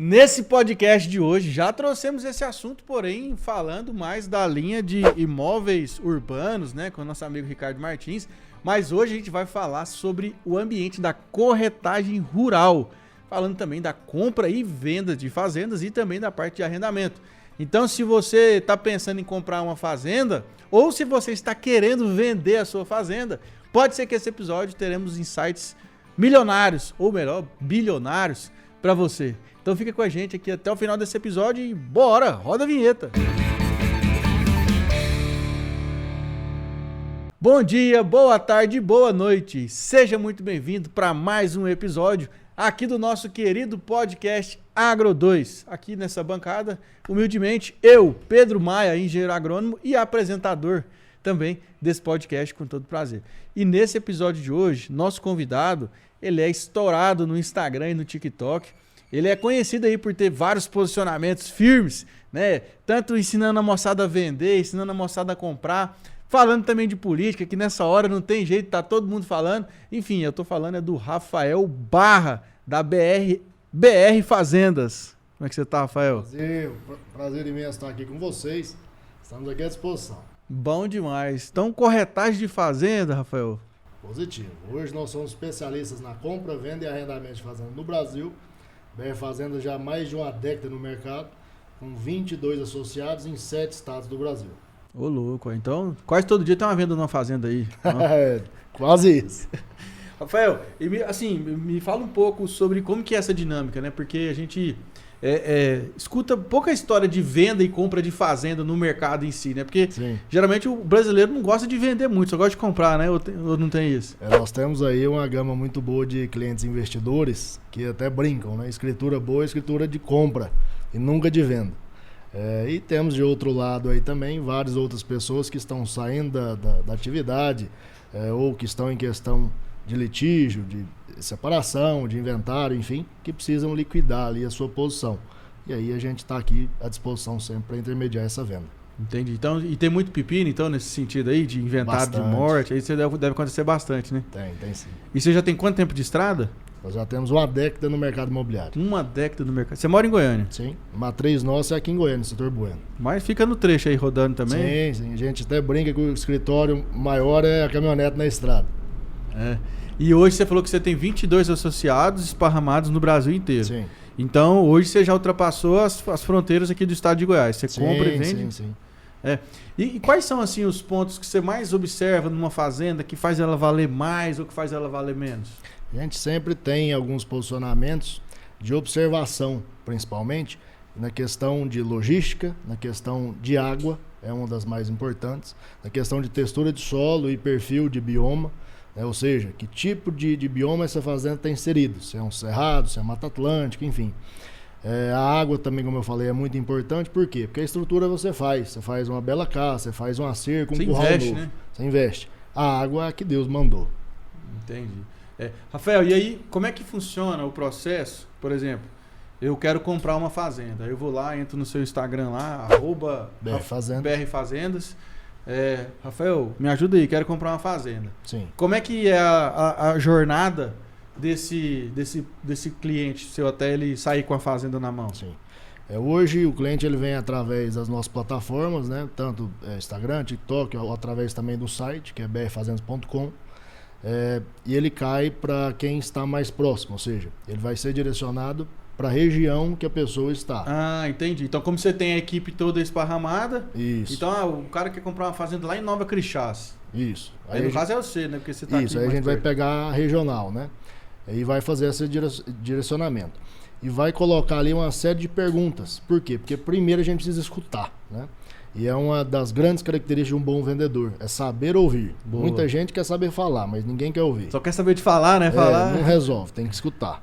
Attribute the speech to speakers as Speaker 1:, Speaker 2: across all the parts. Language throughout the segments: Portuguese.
Speaker 1: Nesse podcast de hoje já trouxemos esse assunto, porém falando mais da linha de imóveis urbanos, né, com o nosso amigo Ricardo Martins. Mas hoje a gente vai falar sobre o ambiente da corretagem rural, falando também da compra e venda de fazendas e também da parte de arrendamento. Então, se você está pensando em comprar uma fazenda ou se você está querendo vender a sua fazenda, pode ser que esse episódio teremos insights milionários, ou melhor, bilionários para você. Então fica com a gente aqui até o final desse episódio e bora, roda a vinheta. Bom dia, boa tarde, boa noite. Seja muito bem-vindo para mais um episódio aqui do nosso querido podcast Agro 2. Aqui nessa bancada, humildemente, eu, Pedro Maia, engenheiro agrônomo e apresentador também desse podcast, com todo prazer. E nesse episódio de hoje, nosso convidado, ele é estourado no Instagram e no TikTok. Ele é conhecido aí por ter vários posicionamentos firmes, né? Tanto ensinando a moçada a vender, ensinando a moçada a comprar, falando também de política, que nessa hora não tem jeito, tá todo mundo falando. Enfim, eu tô falando é do Rafael Barra, da BR Fazendas. Como é que você tá, Rafael?
Speaker 2: Prazer imenso estar aqui com vocês. Estamos aqui à disposição.
Speaker 1: Bom demais. Então, corretagem de fazenda, Rafael?
Speaker 2: Positivo. Hoje nós somos especialistas na compra, venda e arrendamento de fazenda no Brasil. BR Fazendas já há mais de uma década no mercado, com 22 associados em 7 estados do Brasil.
Speaker 1: Ô, louco. Então, quase todo dia tem uma venda numa fazenda aí.
Speaker 2: É, quase isso.
Speaker 1: Rafael, me fala um pouco sobre como que é essa dinâmica, né? Porque a gente escuta pouca história de venda e compra de fazenda no mercado em si, né? Porque geralmente o brasileiro não gosta de vender muito, só gosta de comprar, né? Ou não tem isso?
Speaker 2: Nós temos aí uma gama muito boa de clientes investidores que até brincam, né? Escritura boa, escritura de compra e nunca de venda. E temos de outro lado aí também várias outras pessoas que estão saindo da atividade ou que estão em questão de litígio, de separação, de inventário, enfim, que precisam liquidar ali a sua posição. E aí a gente está aqui à disposição sempre para intermediar essa venda.
Speaker 1: Entendi. Então, e tem muito pepino, então, nesse sentido aí, de inventário de morte, aí você deve acontecer bastante, né?
Speaker 2: Tem sim.
Speaker 1: E você já tem quanto tempo de estrada?
Speaker 2: Nós já temos uma década no mercado imobiliário.
Speaker 1: Uma década no mercado. Você mora em Goiânia?
Speaker 2: Sim. Matriz nossa é aqui em Goiânia, no setor Bueno.
Speaker 1: Mas fica no trecho aí rodando também?
Speaker 2: Sim. A gente até brinca que o escritório maior é a caminhonete na estrada.
Speaker 1: E hoje você falou que você tem 22 associados esparramados no Brasil inteiro.
Speaker 2: Sim.
Speaker 1: Então, hoje você já ultrapassou as fronteiras aqui do estado de Goiás. Você compra e vende?
Speaker 2: Sim.
Speaker 1: E quais são, assim, os pontos que você mais observa numa fazenda que faz ela valer mais ou que faz ela valer menos?
Speaker 2: A gente sempre tem alguns posicionamentos de observação, principalmente, na questão de logística, na questão de água, é uma das mais importantes, na questão de textura de solo e perfil de bioma, ou seja, que tipo de bioma essa fazenda está inserido, se é um cerrado, se é Mata Atlântica, enfim. A água também, como eu falei, é muito importante, por quê? Porque a estrutura você faz uma bela casa, você faz uma cerca, um curral novo, né? Você investe. A água é a que Deus mandou.
Speaker 1: Entendi. Rafael, e aí, como é que funciona o processo? Por exemplo, eu quero comprar uma fazenda, eu vou lá, entro no seu Instagram lá, @BR Fazendas. Rafael, me ajuda aí, quero comprar uma fazenda.
Speaker 2: Sim.
Speaker 1: Como é que é a jornada desse cliente seu até ele sair com a fazenda na mão?
Speaker 2: Sim. Hoje o cliente ele vem através das nossas plataformas, né? Tanto Instagram, TikTok, ou através também do site, que é brfazendas.com. E ele cai para quem está mais próximo, ou seja, ele vai ser direcionado para a região que a pessoa está.
Speaker 1: Ah, entendi. Então, como você tem a equipe toda esparramada,
Speaker 2: isso.
Speaker 1: Então o cara quer comprar uma fazenda lá em Nova Crixás.
Speaker 2: Isso.
Speaker 1: Aí no caso é você, né? Porque você tá
Speaker 2: isso, aí a gente vai pegar a regional, né? E vai fazer esse direcionamento. E vai colocar ali uma série de perguntas. Por quê? Porque primeiro a gente precisa escutar, né? E é uma das grandes características de um bom vendedor, é saber ouvir. Boa. Muita gente quer saber falar, mas ninguém quer ouvir.
Speaker 1: Só quer saber de falar, né?
Speaker 2: Não resolve, tem que escutar.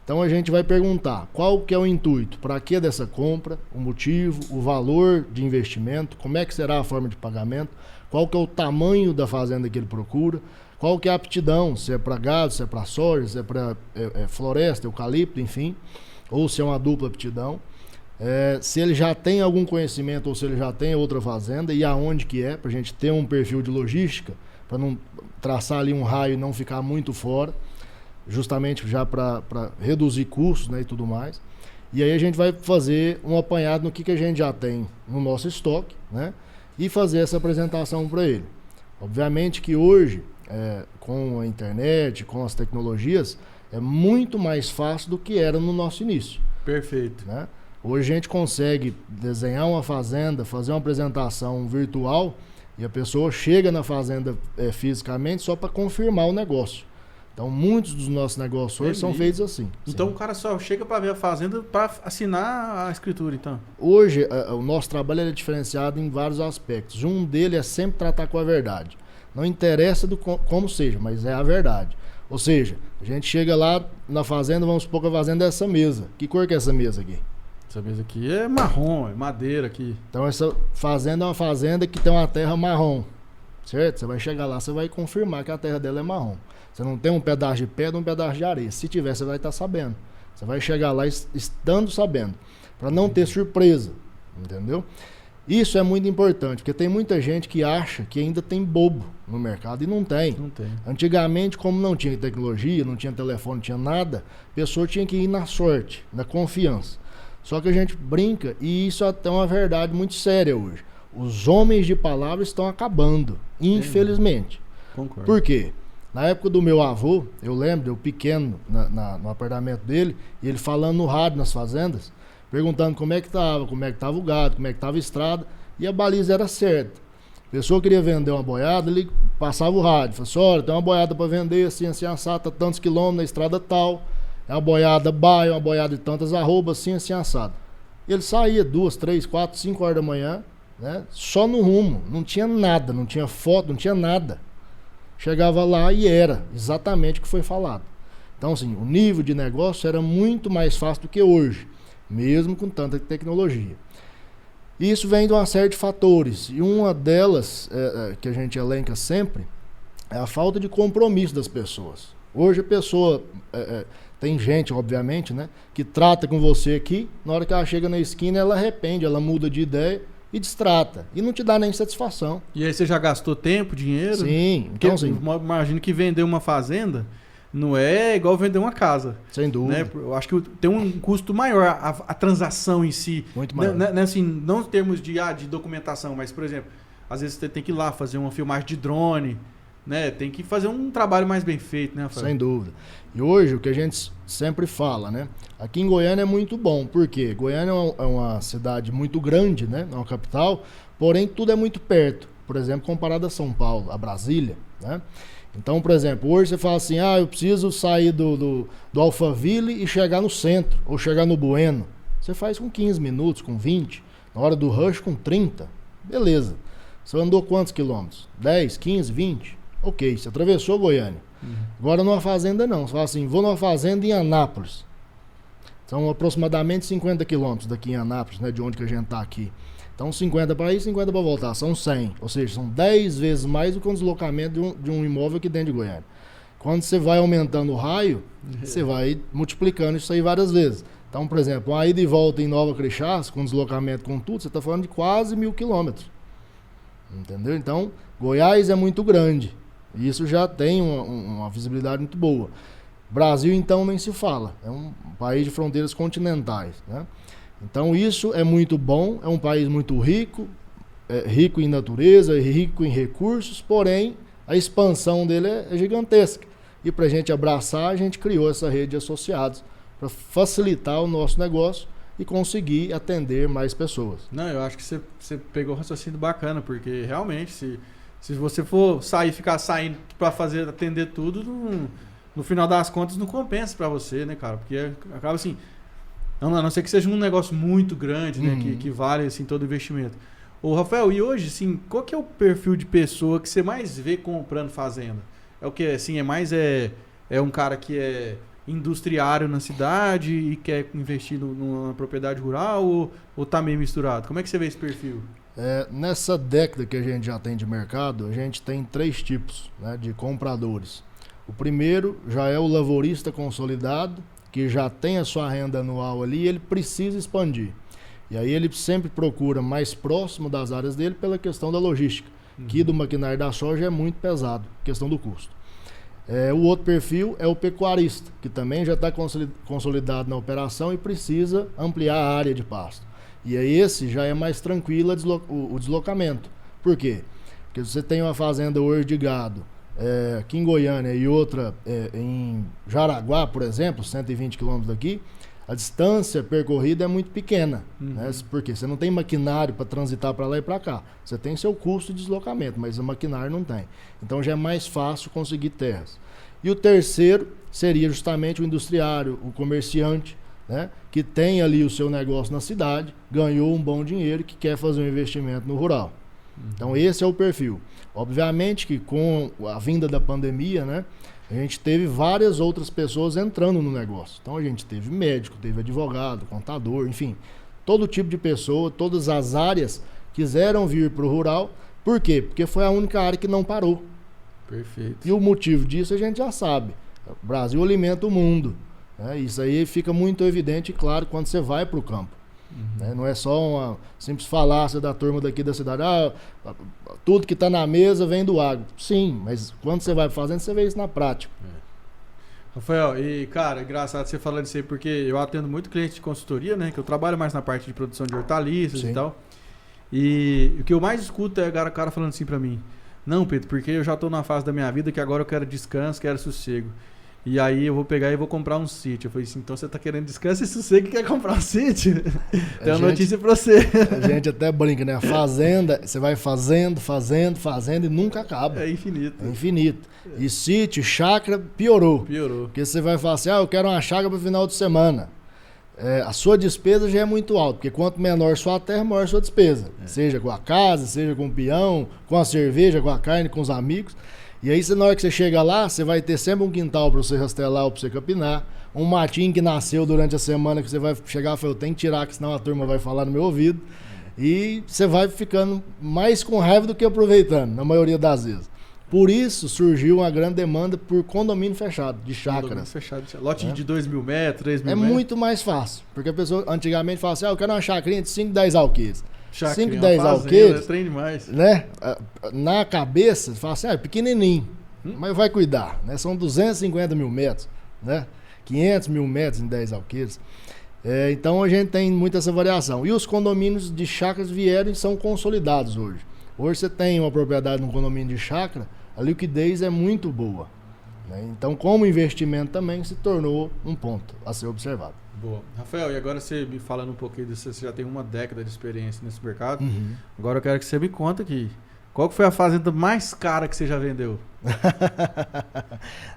Speaker 2: Então a gente vai perguntar qual que é o intuito, para que dessa compra, o motivo, o valor de investimento, como é que será a forma de pagamento, qual que é o tamanho da fazenda que ele procura, qual que é a aptidão, se é para gado, se é para soja, se é para floresta, eucalipto, enfim, ou se é uma dupla aptidão. Se ele já tem algum conhecimento ou se ele já tem outra fazenda e aonde que é, para a gente ter um perfil de logística, para não traçar ali um raio e não ficar muito fora, justamente já para reduzir custos, né, e tudo mais. E aí a gente vai fazer um apanhado no que a gente já tem no nosso estoque, né? E fazer essa apresentação para ele. Obviamente que hoje, com a internet, com as tecnologias, é muito mais fácil do que era no nosso início.
Speaker 1: Perfeito.
Speaker 2: Né? Hoje a gente consegue desenhar uma fazenda, fazer uma apresentação virtual e a pessoa chega na fazenda fisicamente só para confirmar o negócio. Então, muitos dos nossos negócios hoje são feitos assim.
Speaker 1: Então,
Speaker 2: sim.
Speaker 1: o cara só chega para ver a fazenda para assinar a escritura, então?
Speaker 2: Hoje, o nosso trabalho é diferenciado em vários aspectos. Um deles é sempre tratar com a verdade. Não interessa como seja, mas é a verdade. Ou seja, a gente chega lá na fazenda, vamos supor que a fazenda é essa mesa. Que cor que é essa mesa aqui?
Speaker 1: Essa mesa aqui é marrom, é madeira aqui.
Speaker 2: Então, essa fazenda é uma fazenda que tem uma terra marrom. Certo? Você vai chegar lá, você vai confirmar que a terra dela é marrom. Você não tem um pedaço de pedra, um pedaço de areia. Se tiver, você vai estar sabendo. Você vai chegar lá estando sabendo. Para não ter surpresa. Entendeu? Isso é muito importante, porque tem muita gente que acha que ainda tem bobo no mercado e não tem.
Speaker 1: Não tem.
Speaker 2: Antigamente, como não tinha tecnologia, não tinha telefone, não tinha nada, a pessoa tinha que ir na sorte, na confiança. Só que a gente brinca e isso é até uma verdade muito séria hoje. Os homens de palavra estão acabando, infelizmente.
Speaker 1: Concordo.
Speaker 2: Por quê? Na época do meu avô, eu lembro, eu pequeno no apartamento dele, e ele falando no rádio nas fazendas, perguntando como é que tava o gado, como é que tava a estrada, e a baliza era certa. A pessoa queria vender uma boiada, ele passava o rádio, falava assim, olha, tem uma boiada para vender, assim, assado, tá tantos quilômetros na estrada tal, é uma boiada baia, uma boiada de tantas arrobas, assim, assado. Ele saía 2, 3, 4, 5 horas da manhã, né, só no rumo, não tinha nada, não tinha foto, não tinha nada. Chegava lá e era exatamente o que foi falado. Então, assim, o nível de negócio era muito mais fácil do que hoje, mesmo com tanta tecnologia. Isso vem de uma série de fatores, e uma delas, que a gente elenca sempre, é a falta de compromisso das pessoas. Hoje a pessoa, tem gente, obviamente, né, que trata com você aqui, na hora que ela chega na esquina, ela arrepende, ela muda de ideia, e destrata. E não te dá nem satisfação.
Speaker 1: E aí você já gastou tempo, dinheiro?
Speaker 2: Sim. Então, sim.
Speaker 1: Imagino que vender uma fazenda não é igual vender uma casa.
Speaker 2: Sem dúvida.
Speaker 1: Né? Eu acho que tem um custo maior a transação em si.
Speaker 2: Muito maior.
Speaker 1: Assim, não em termos de documentação, mas, por exemplo, às vezes você tem que ir lá fazer uma filmagem de drone, né? Tem que fazer um trabalho mais bem feito, né, Rafael?
Speaker 2: Sem dúvida. E hoje, o que a gente sempre fala, né? Aqui em Goiânia é muito bom, porque Goiânia é uma cidade muito grande, né? É uma capital, porém tudo é muito perto. Por exemplo, comparado a São Paulo, a Brasília, né? Então, por exemplo, hoje você fala assim, eu preciso sair do Alphaville e chegar no centro, ou chegar no Bueno. Você faz com 15 minutos, com 20, na hora do rush com 30. Beleza. Você andou quantos quilômetros? 10, 15, 20? Ok, você atravessou Goiânia. Agora numa fazenda não. Você fala assim, vou numa fazenda em Anápolis. São aproximadamente 50 quilômetros daqui em Anápolis, né, de onde que a gente está aqui. Então 50 para ir, 50 para voltar. São 100. Ou seja, são 10 vezes mais do que o deslocamento de um imóvel aqui dentro de Goiânia. Quando você vai aumentando o raio, você vai multiplicando isso aí várias vezes. Então, por exemplo, uma ida e volta em Nova Crixás, com deslocamento com tudo, você está falando de quase 1.000 quilômetros. Entendeu? Então, Goiás é muito grande. E isso já tem uma visibilidade muito boa. Brasil, então, nem se fala. É um país de fronteiras continentais, né? Então, isso é muito bom. É um país muito rico, rico em natureza, rico em recursos, porém, a expansão dele é gigantesca. E para a gente abraçar, a gente criou essa rede de associados para facilitar o nosso negócio e conseguir atender mais pessoas.
Speaker 1: Não, eu acho que você pegou um raciocínio bacana, porque realmente, se você for ficar saindo para atender tudo, no final das contas não compensa para você, né, cara? Porque acaba assim, a não ser que seja um negócio muito grande, né, que vale assim todo o investimento. Ô, Rafael, e hoje, assim, qual que é o perfil de pessoa que você mais vê comprando fazenda? É o que, assim, é um cara que é industriário na cidade e quer investir numa propriedade rural ou tá meio misturado? Como é que você vê esse perfil?
Speaker 2: Nessa década que a gente já tem de mercado, a gente tem 3 tipos, né, de compradores. O primeiro já é o lavorista consolidado, que já tem a sua renda anual ali e ele precisa expandir. E aí ele sempre procura mais próximo das áreas dele pela questão da logística, que do maquinário da soja é muito pesado, questão do custo. O outro perfil é o pecuarista, que também já está consolidado na operação e precisa ampliar a área de pasto. E aí esse já é mais tranquilo o deslocamento. Por quê? Porque você tem uma fazenda hoje de gado aqui em Goiânia e outra em Jaraguá, por exemplo, 120 quilômetros daqui, a distância percorrida é muito pequena. Né? Porque você não tem maquinário para transitar para lá e para cá. Você tem seu custo de deslocamento, mas o maquinário não tem. Então já é mais fácil conseguir terras. E o terceiro seria justamente o industriário, o comerciante, né? Que tem ali o seu negócio na cidade, ganhou um bom dinheiro e que quer fazer um investimento no rural. Então esse é o perfil. Obviamente que com a vinda da pandemia, né, a gente teve várias outras pessoas entrando no negócio. Então a gente teve médico, teve advogado, contador, enfim, todo tipo de pessoa, todas as áreas quiseram vir para o rural. Por quê? Porque foi a única área que não parou.
Speaker 1: Perfeito.
Speaker 2: E o motivo disso a gente já sabe. O Brasil alimenta o mundo. Né? Isso aí fica muito evidente e claro quando você vai para o campo. Né? Não é só uma simples falácia da turma daqui da cidade. Tudo que está na mesa vem do agro. Sim, mas quando você vai fazendo, você vê isso na prática.
Speaker 1: Rafael, e cara, é engraçado você falando isso aí, porque eu atendo muito cliente de consultoria, né? Que eu trabalho mais na parte de produção de hortaliças. Sim. E tal. E o que eu mais escuto é o cara falando assim pra mim: não, Pedro, porque eu já tô numa fase da minha vida que agora eu quero descanso, quero sossego. E aí eu vou pegar e vou comprar um sítio. Eu falei assim, então você tá querendo descanso e sossego e quer comprar um sítio? Tem uma notícia pra você.
Speaker 2: A gente até brinca, né? A fazenda, você vai fazendo e nunca acaba.
Speaker 1: É infinito.
Speaker 2: É infinito. E sítio, chácara, piorou.
Speaker 1: Piorou.
Speaker 2: Porque você vai falar assim, eu quero uma chácara pro final de semana. A sua despesa já é muito alta, porque quanto menor sua terra, maior sua despesa. Seja com a casa, seja com o peão, com a cerveja, com a carne, com os amigos. E aí, na hora que você chega lá, você vai ter sempre um quintal para você rastelar ou para você capinar, um matinho que nasceu durante a semana que você vai chegar e falar, eu tenho que tirar, que senão a turma vai falar no meu ouvido. E você vai ficando mais com raiva do que aproveitando, na maioria das vezes. Por isso surgiu uma grande demanda por condomínio fechado, de chácaras.
Speaker 1: Condomínio fechado, lote de 2.000 metros, 3.000 metros.
Speaker 2: É muito mais fácil, porque a pessoa antigamente falava assim, eu quero uma chacrinha de 5, 10 alqueires. 5, 10 alqueires,
Speaker 1: trem demais.
Speaker 2: Né? Na cabeça, você fala assim, é pequenininho, mas vai cuidar, né? São 250 mil metros, né? 500 mil metros em 10 alqueires. Então a gente tem muita essa variação. E os condomínios de chácaras vieram e são consolidados hoje. Hoje você tem uma propriedade num condomínio de chácara, a liquidez é muito boa. Né? Então, como investimento também se tornou um ponto a ser observado.
Speaker 1: Boa. Rafael, e agora você me falando um pouquinho disso, você já tem uma década de experiência nesse mercado. Agora eu quero que você me conte aqui. Qual que foi a fazenda mais cara que você já vendeu?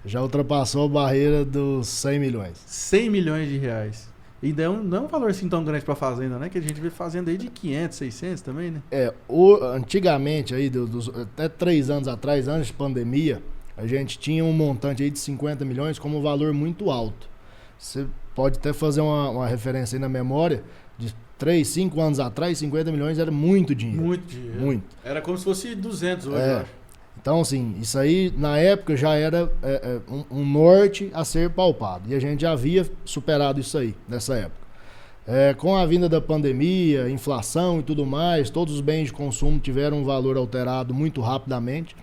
Speaker 2: Já ultrapassou a barreira dos 100 milhões.
Speaker 1: 100 milhões de reais. E não é um valor assim tão grande para fazenda, né? Que a gente vê fazenda aí de 500, 600 também, né?
Speaker 2: Antigamente, aí, até 3 anos atrás, antes de pandemia, a gente tinha um montante aí de 50 milhões como um valor muito alto. Você pode até fazer uma referência aí na memória, de 3, 5 anos atrás, 50 milhões era muito dinheiro.
Speaker 1: Muito dinheiro.
Speaker 2: Muito.
Speaker 1: Era como se fosse 200 hoje, eu acho.
Speaker 2: Então, assim, isso aí, na época, já era um norte a ser palpado. E a gente já havia superado isso aí, nessa época. Com a vinda da pandemia, inflação e tudo mais, todos os bens de consumo tiveram um valor alterado muito rapidamente.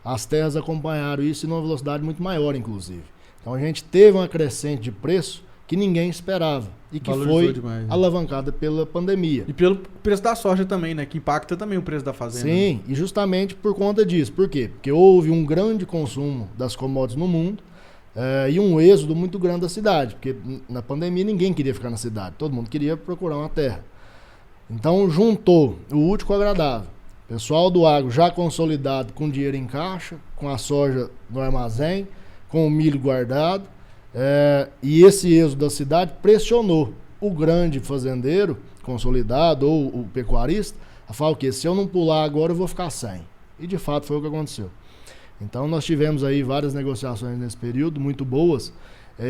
Speaker 2: As terras acompanharam isso em uma velocidade muito maior, inclusive. Então, a gente teve uma crescente de preço que ninguém esperava e que foi alavancada pela pandemia.
Speaker 1: E pelo preço da soja também, né? Que impacta também o preço da fazenda.
Speaker 2: Sim, e justamente por conta disso. Por quê? Porque houve um grande consumo das commodities no mundo e um êxodo muito grande da cidade. Porque na pandemia ninguém queria ficar na cidade, todo mundo queria procurar uma terra. Então juntou o útil com o agradável. Pessoal do agro já consolidado com dinheiro em caixa, com a soja no armazém, com o milho guardado. E esse êxodo da cidade pressionou o grande fazendeiro consolidado ou o pecuarista a falar o quê? Se eu não pular agora eu vou ficar sem. E de fato foi o que aconteceu. Então nós tivemos aí várias negociações nesse período, muito boas,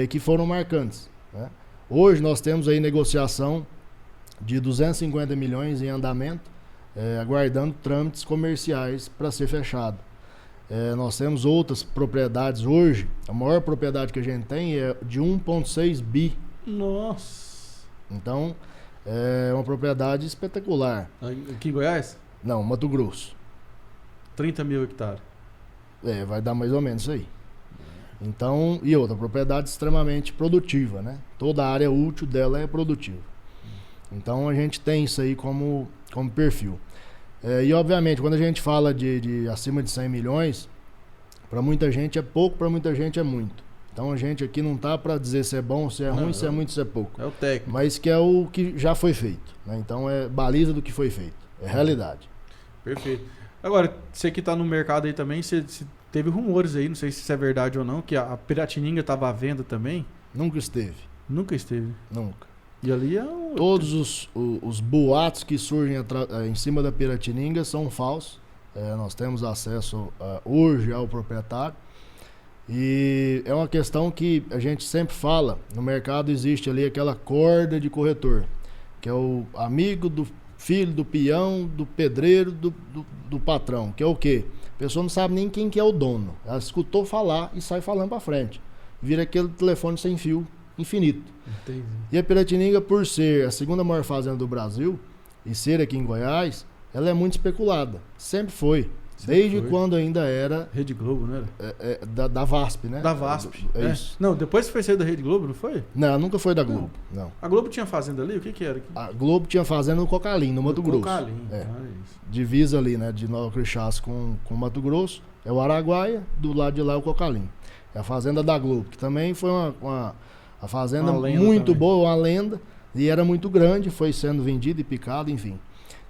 Speaker 2: que foram marcantes. Né? Hoje nós temos aí negociação de 250 milhões em andamento, aguardando trâmites comerciais para ser fechado. Nós temos outras propriedades hoje. A maior propriedade que a gente tem é de 1,6 bi.
Speaker 1: Nossa!
Speaker 2: Então, é uma propriedade espetacular.
Speaker 1: Aqui em Goiás?
Speaker 2: Não, Mato Grosso.
Speaker 1: 30 mil hectares.
Speaker 2: Vai dar mais ou menos isso aí. Então, e outra, propriedade extremamente produtiva, né? Toda a área útil dela é produtiva. Então a gente tem isso aí como perfil. E obviamente, quando a gente fala de acima de 100 milhões, para muita gente é pouco, para muita gente é muito. Então a gente aqui não tá para dizer se é bom, se é ruim, se é muito, se é pouco.
Speaker 1: É o técnico.
Speaker 2: Mas que é o que já foi feito, né? Então é baliza do que foi feito, é realidade.
Speaker 1: Perfeito. Agora, você que tá no mercado aí também, você teve rumores aí, não sei se isso é verdade ou não, que a Piratininga estava à venda também.
Speaker 2: Nunca esteve.
Speaker 1: Nunca esteve.
Speaker 2: Nunca.
Speaker 1: E ali é um...
Speaker 2: Todos os boatos que surgem em cima da Piratininga são falsos. Nós temos acesso hoje ao proprietário. E é uma questão que a gente sempre fala, no mercado existe ali aquela corda de corretor, que é o amigo do filho do peão, do pedreiro, do patrão, que é o quê? A pessoa não sabe nem quem que é o dono. Ela escutou falar e sai falando para frente. Vira aquele telefone sem fio infinito.
Speaker 1: Entendi.
Speaker 2: E a Piratininga, por ser a segunda maior fazenda do Brasil e ser aqui em Goiás, ela é muito especulada. Sempre foi. Desde quando ainda era...
Speaker 1: Rede Globo, não era?
Speaker 2: Da VASP, né?
Speaker 1: Da VASP.
Speaker 2: É isso.
Speaker 1: Não, depois foi sair da Rede Globo, não foi?
Speaker 2: Não, nunca foi da Globo. Não.
Speaker 1: A Globo tinha fazenda ali? O que era aqui?
Speaker 2: A Globo tinha fazenda no Cocalim, no Mato Grosso.
Speaker 1: Cocalim,
Speaker 2: isso. Divisa ali, né? De Nova Crixás com Mato Grosso. É o Araguaia, do lado de lá é o Cocalim. É a fazenda da Globo, que também foi a fazenda muito boa, uma lenda. E era muito grande, foi sendo vendida e picada, enfim.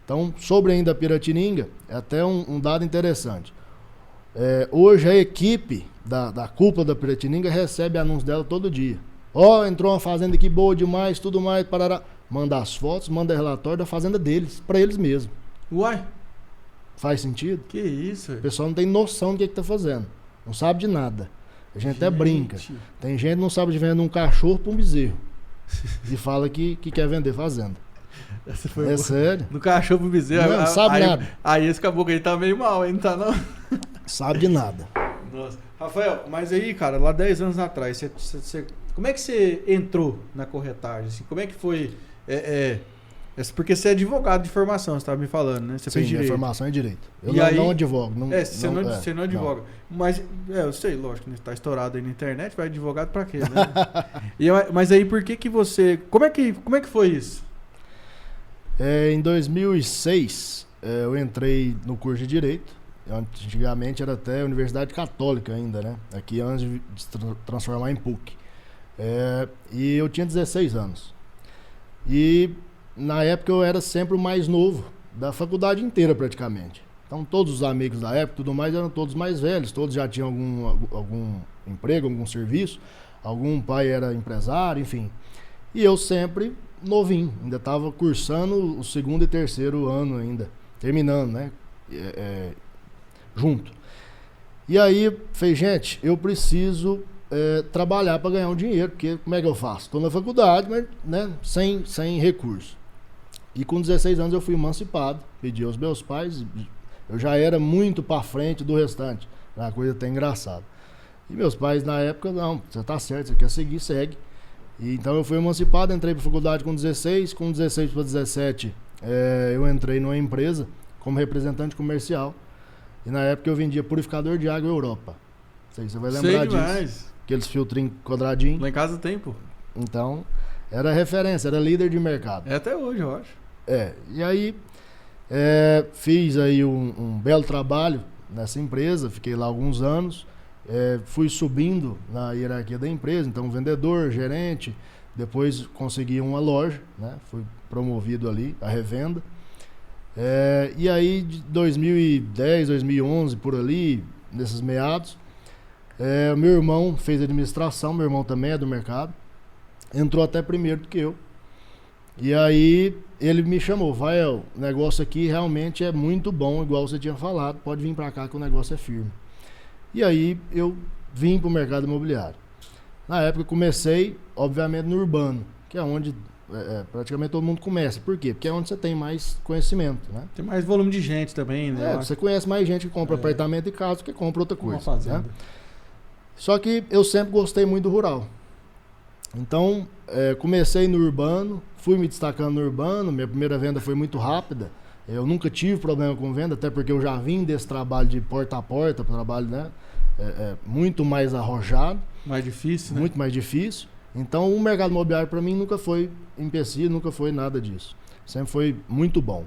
Speaker 2: Então, sobre ainda a Piratininga, é até um dado interessante. Hoje a equipe da cúpula da Piratininga recebe anúncio dela todo dia. Entrou uma fazenda aqui boa demais, tudo mais, parará. Manda as fotos, manda relatório da fazenda deles, para eles mesmos.
Speaker 1: Uai!
Speaker 2: Faz sentido?
Speaker 1: Que isso?
Speaker 2: O pessoal não tem noção do que tá fazendo. Não sabe de nada. A gente até brinca. Tem gente que não sabe de vender um cachorro para um bezerro. E fala que quer vender fazenda. Sério?
Speaker 1: No cachorro pro bezerro.
Speaker 2: Não sabe nada.
Speaker 1: Aí esse caboclo aí tá meio mal, hein? Não tá não?
Speaker 2: Sabe de nada.
Speaker 1: Nossa. Rafael, mas aí, cara, lá 10 anos atrás, como é que você entrou na corretagem? Assim, como é que foi? Porque você é advogado de formação, você estava me falando, né? Você
Speaker 2: Sim,
Speaker 1: fez direito.
Speaker 2: Minha formação é direito. Eu
Speaker 1: não
Speaker 2: advogo.
Speaker 1: Você não advoga. Não. Mas, eu sei, lógico, tá estourado aí na internet, vai advogado pra quê, né? Mas aí, por que você... Como é que foi isso?
Speaker 2: Em 2006, eu entrei no curso de Direito. Antigamente era até Universidade Católica ainda, né? Aqui antes de se transformar em PUC. E eu tinha 16 anos. E na época eu era sempre o mais novo da faculdade inteira praticamente. Então todos os amigos da época, tudo mais, eram todos mais velhos. Todos já tinham algum emprego, algum serviço. Algum pai era empresário, enfim. E eu sempre novinho, ainda estava cursando o segundo e terceiro ano ainda, terminando, né? Junto. E aí, falei, gente, eu preciso trabalhar para ganhar um dinheiro, porque como é que eu faço? Estou na faculdade, mas né, sem recurso. E com 16 anos eu fui emancipado, pedi aos meus pais, eu já era muito para frente do restante, uma coisa até engraçada. E meus pais na época, não, você tá certo, você quer seguir, segue. E então eu fui emancipado, entrei para faculdade com 16, com 16 para 17 eu entrei numa empresa como representante comercial. E na época eu vendia purificador de água Europa. Não sei se você vai lembrar disso. Aqueles filtrinhos quadradinhos.
Speaker 1: Lá em casa tem, pô.
Speaker 2: Então, era referência, era líder de mercado.
Speaker 1: É até hoje, eu acho.
Speaker 2: E aí fiz aí um belo trabalho nessa empresa, fiquei lá alguns anos. Fui subindo na hierarquia da empresa, então vendedor, gerente, depois consegui uma loja, né? Fui promovido ali, a revenda. E aí de 2010, 2011, por ali, nesses meados, meu irmão fez administração, meu irmão também é do mercado, entrou até primeiro do que eu. E aí ele me chamou, Rafael, o negócio aqui realmente é muito bom, igual você tinha falado, pode vir pra cá que o negócio é firme. E aí eu vim para o mercado imobiliário. Na época eu comecei, obviamente, no urbano, que é onde praticamente todo mundo começa. Por quê? Porque é onde você tem mais conhecimento, né?
Speaker 1: Tem mais volume de gente também, né?
Speaker 2: Você conhece mais gente que compra apartamento e casa do que compra outra coisa.
Speaker 1: Uma fazenda.
Speaker 2: Né? Só que eu sempre gostei muito do rural. Então, comecei no urbano, fui me destacando no urbano, minha primeira venda foi muito rápida. Eu nunca tive problema com venda, até porque eu já vim desse trabalho de porta a porta, trabalho, né, muito mais arrojado.
Speaker 1: Mais difícil, né?
Speaker 2: Muito mais difícil. Então o mercado imobiliário para mim nunca foi empecilho, nunca foi nada disso. Sempre foi muito bom.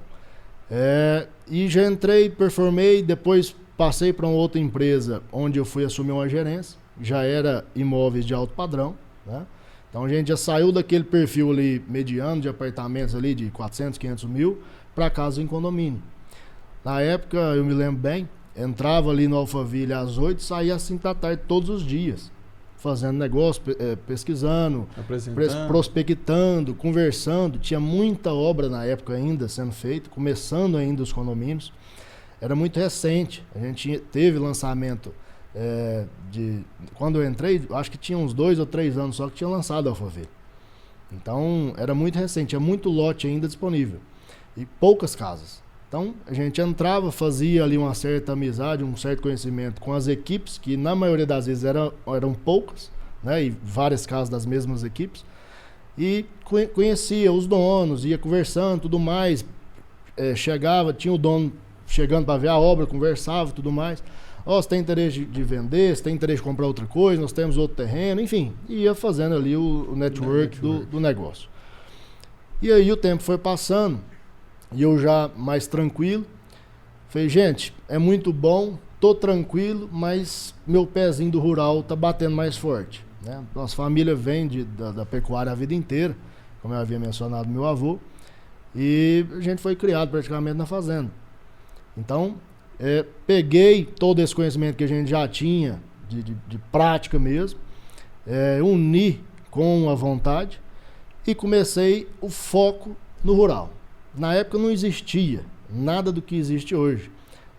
Speaker 2: E já entrei, performei, depois passei para uma outra empresa onde eu fui assumir uma gerência. Já era imóveis de alto padrão, né? Então a gente já saiu daquele perfil ali mediano de apartamentos ali de 400, 500 mil para casa em condomínio. Na época, eu me lembro bem, entrava ali no Alphaville às 8, saía às 5 da tarde todos os dias, fazendo negócio, pesquisando, prospectando, conversando. Tinha muita obra na época ainda sendo feita, começando ainda os condomínios. Era muito recente, a gente teve lançamento quando eu entrei, acho que tinha uns 2 ou 3 anos só que tinha lançado a Alphaville. Então era muito recente, tinha muito lote ainda disponível e poucas casas. Então a gente entrava, fazia ali uma certa amizade, um certo conhecimento com as equipes, que na maioria das vezes eram poucas, né? E várias casas das mesmas equipes. E conhecia os donos, ia conversando, tudo mais. Chegava, tinha o dono chegando para ver a obra, conversava, tudo mais. Você tem interesse de vender, você tem interesse de comprar outra coisa, nós temos outro terreno, enfim. Ia fazendo ali o network do negócio. E aí o tempo foi passando, e eu já mais tranquilo. Falei, gente, é muito bom, tô tranquilo, mas meu pezinho do rural tá batendo mais forte, né? Nossa família vem da pecuária a vida inteira, como eu havia mencionado, meu avô. E a gente foi criado praticamente na fazenda. Então, peguei todo esse conhecimento que a gente já tinha, de prática mesmo, uni com a vontade e comecei o foco no rural. Na época não existia nada do que existe hoje.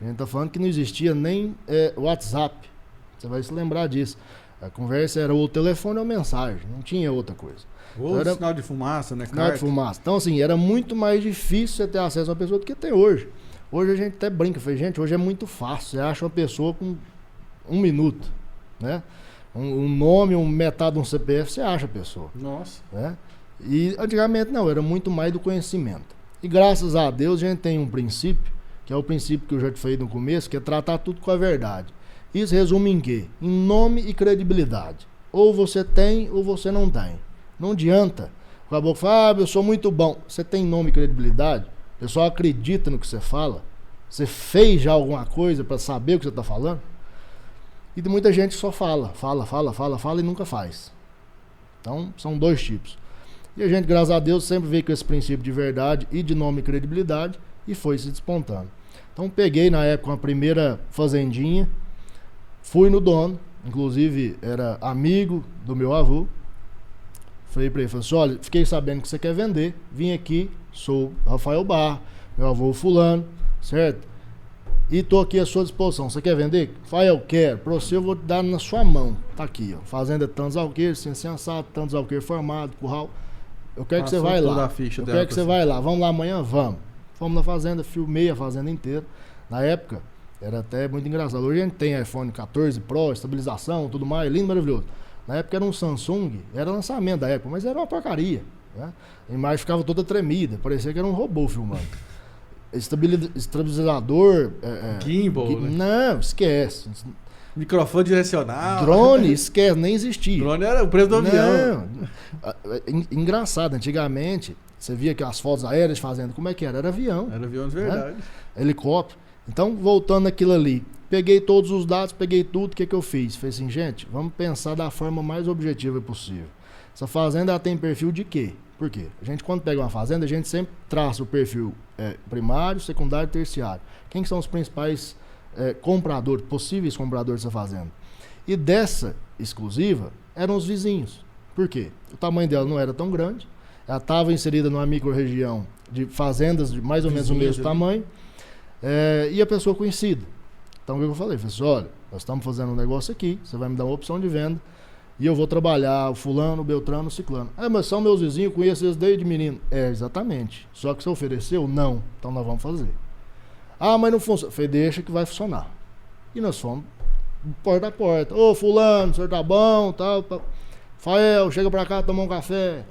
Speaker 2: A gente está falando que não existia nem WhatsApp. Você vai se lembrar disso. A conversa era ou telefone ou mensagem, não tinha outra coisa.
Speaker 1: Ou
Speaker 2: então, era
Speaker 1: sinal de fumaça, né?
Speaker 2: Sinal de fumaça. Então, assim, era muito mais difícil você ter acesso a uma pessoa do que tem hoje. Hoje a gente até brinca, fala, gente, hoje é muito fácil. Você acha uma pessoa com 1 minuto, né? Um nome, metade de um CPF, você acha a pessoa.
Speaker 1: Nossa.
Speaker 2: Né? E antigamente não, era muito mais do conhecimento. E graças a Deus a gente tem um princípio, que é o princípio que eu já te falei no começo, que é tratar tudo com a verdade. Isso resume em quê? Em nome e credibilidade. Ou você tem ou você não tem. Não adianta. O caboclo fala, eu sou muito bom. Você tem nome e credibilidade? O pessoal acredita no que você fala? Você fez já alguma coisa para saber o que você está falando? E muita gente só fala e nunca faz. Então, são 2 tipos. E a gente, graças a Deus, sempre veio com esse princípio de verdade e de nome e credibilidade e foi se despontando. Então, peguei na época uma primeira fazendinha, fui no dono, inclusive era amigo do meu avô. Falei para ele, assim, olha, fiquei sabendo que você quer vender, vim aqui, sou Rafael Barra, meu avô fulano, certo? E tô aqui à sua disposição, você quer vender? Rafael, quero, para você eu vou dar na sua mão, tá aqui, ó, fazenda tantos alqueires, assim assado, tantos alqueires formados, curral, eu quero que você vai lá, eu quero que você vai lá, vamos lá amanhã, vamos. Fomos na fazenda, filmei a fazenda inteira, na época era até muito engraçado, hoje a gente tem iPhone 14 Pro, estabilização, tudo mais, lindo, maravilhoso. Na época era um Samsung, era lançamento da época, mas era uma porcaria, né? A imagem ficava toda tremida, parecia que era um robô filmando. Estabilizador...
Speaker 1: Gimbal, né?
Speaker 2: Não, esquece.
Speaker 1: Microfone direcional.
Speaker 2: Drone, esquece, nem existia.
Speaker 1: Drone era o preço do avião.
Speaker 2: Engraçado, antigamente, você via que as fotos aéreas fazendo, como é que era? Era avião.
Speaker 1: Era avião de verdade.
Speaker 2: Né? Helicóptero. Então, voltando naquilo ali, peguei todos os dados, peguei tudo, o que eu fiz? Falei assim, gente, vamos pensar da forma mais objetiva possível. Essa fazenda ela tem perfil de quê? Por quê? A gente, quando pega uma fazenda, a gente sempre traça o perfil primário, secundário e terciário. Quem são os principais compradores, possíveis compradores dessa fazenda? E dessa exclusiva, eram os vizinhos. Por quê? O tamanho dela não era tão grande, ela estava inserida numa micro-região de fazendas de mais ou menos o mesmo tamanho, e a pessoa conhecida. Então o que eu falei? Falei assim, olha, nós estamos fazendo um negócio aqui, você vai me dar uma opção de venda e eu vou trabalhar o fulano, o beltrano, o ciclano. Mas são meus vizinhos, conheço eles desde menino. Exatamente. Só que você ofereceu? Não. Então nós vamos fazer. Mas não funciona. Falei, deixa que vai funcionar. E nós fomos porta a porta. Ô fulano, o senhor tá bom, tal. Rafael, chega pra cá, tomar um café.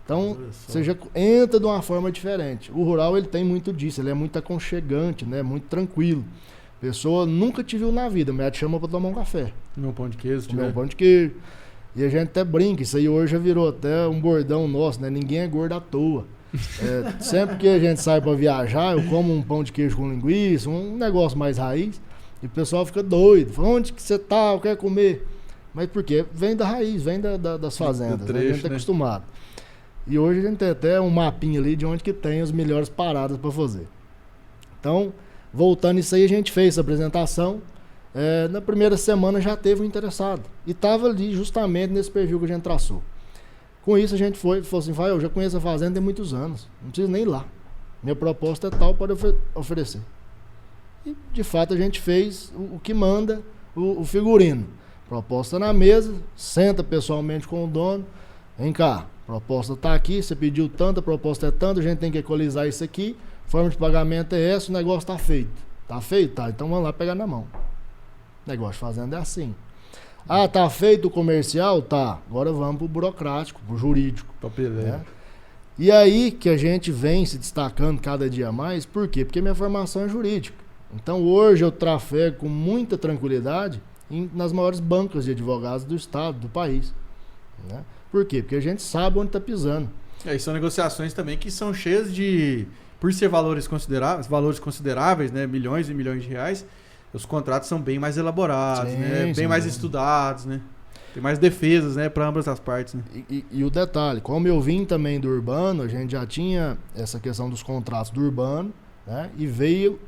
Speaker 2: Então, você já entra de uma forma diferente. O rural, ele tem muito disso, ele é muito aconchegante, né? Muito tranquilo. pessoa nunca te viu na vida, mas ela te chama pra tomar um café.
Speaker 1: Comer um pão de queijo,
Speaker 2: Comer um pão de queijo. E a gente até brinca, isso aí hoje já virou até um bordão nosso, né? Ninguém é gordo à toa. Sempre que a gente sai pra viajar, eu como um pão de queijo com linguiça, um negócio mais raiz, e o pessoal fica doido. Fala, onde que você tá? Eu quero comer. Mas por quê? Vem da raiz, vem das fazendas,
Speaker 1: trecho,
Speaker 2: né? A gente tá acostumado. E hoje a gente tem até um mapinha ali de onde que tem as melhores paradas para fazer. Então, voltando isso aí, a gente fez essa apresentação. Na primeira semana já teve um interessado. E estava ali justamente nesse perfil que a gente traçou. Com isso a gente falou assim, vai, eu já conheço a fazenda tem muitos anos. Não preciso nem ir lá. Minha proposta é tal para oferecer. E de fato a gente fez o que manda o figurino. Proposta na mesa, senta pessoalmente com o dono. Vem cá. A proposta está aqui, você pediu tanto, a proposta é tanto, a gente tem que equalizar isso aqui, forma de pagamento é essa, o negócio está feito. Está feito? Tá, então vamos lá pegar na mão. O negócio de fazenda é assim. Ah, tá feito o comercial? Tá. Agora vamos pro burocrático, pro jurídico.
Speaker 1: Papeleiro.
Speaker 2: Né? E aí que a gente vem se destacando cada dia mais, por quê? Porque minha formação é jurídica. Então hoje eu trafego com muita tranquilidade nas maiores bancas de advogados do estado, do país. Né? Por quê? Porque a gente sabe onde está pisando.
Speaker 1: E são negociações também que são cheias de... Por ser valores consideráveis, né? Milhões e milhões de reais, os contratos são bem mais elaborados,
Speaker 2: sim,
Speaker 1: né? Bem mais estudados, né? Tem mais defesas, né? Para ambas as partes, né?
Speaker 2: E o detalhe, como eu vim também do urbano, a gente já tinha essa questão dos contratos do urbano, né? E veio